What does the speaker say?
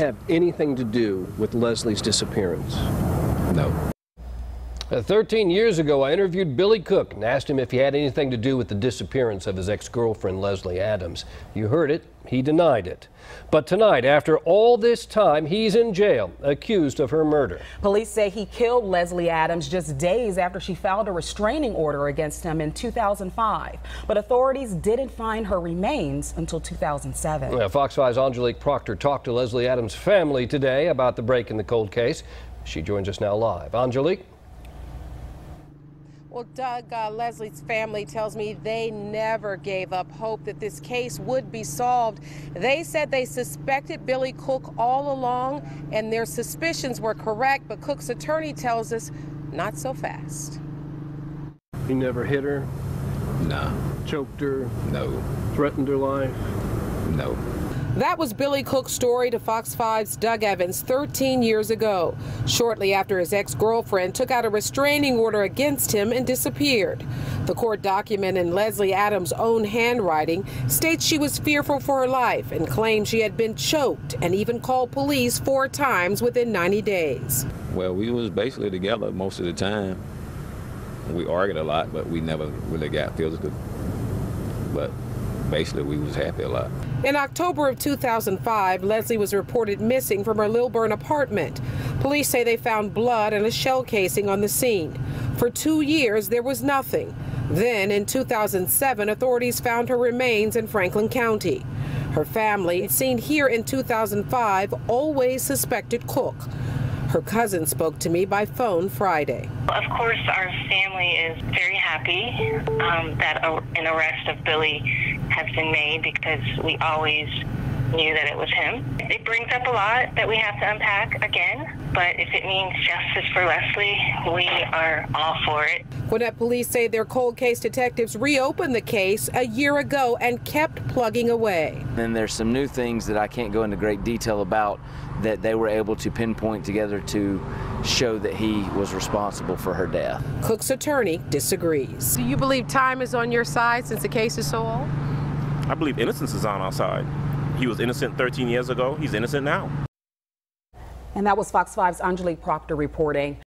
have anything to do with Leslie's disappearance? No. 13 years ago, I interviewed Billy Cook and asked him if he had anything to do with the disappearance of his ex-girlfriend, Leslie Adams. You heard it. He denied it. But tonight, after all this time, he's in jail, accused of her murder. Police say he killed Leslie Adams just days after she filed a restraining order against him in 2005. But authorities didn't find her remains until 2007. Fox 5's Angelique Proctor talked to Leslie Adams' family today about the break in the cold case. She joins us now live. Angelique? Well, Doug, Leslie's family tells me they never gave up hope that this case would be solved. They said they suspected Billy Cook all along, and their suspicions were correct, but Cook's attorney tells us not so fast. You never hit her? No. Choked her? No. Threatened her life? No. That was Billy Cook's story to Fox 5's Doug Evans 13 years ago, shortly after his ex-girlfriend took out a restraining order against him and disappeared. The court document in Leslie Adams' own handwriting states she was fearful for her life and claimed she had been choked and even called police 4 times within 90 days. Well, we was basically together most of the time. We argued a lot, but we never really got physical. But basically, we was happy a lot. In October of 2005, Leslie was reported missing from her Lilburn apartment. Police say they found blood and a shell casing on the scene. For 2 years, there was nothing. Then, in 2007, authorities found her remains in Franklin County. Her family, seen here in 2005, always suspected Cook. Her cousin spoke to me by phone Friday. Of course, our family is very happy that an arrest of Billy has been made, because we always knew that it was him. It brings up a lot that we have to unpack again, but if it means justice for Leslie, we are all for it. Gwinnett police say their cold case detectives reopened the case a year ago and kept plugging away. Then there's some new things that I can't go into great detail about that they were able to pinpoint together to show that he was responsible for her death. Cook's attorney disagrees. Do you believe time is on your side since the case is so old? I believe innocence is on our side. He was innocent 13 years ago. He's innocent now. And that was Fox 5's Angelique Proctor reporting.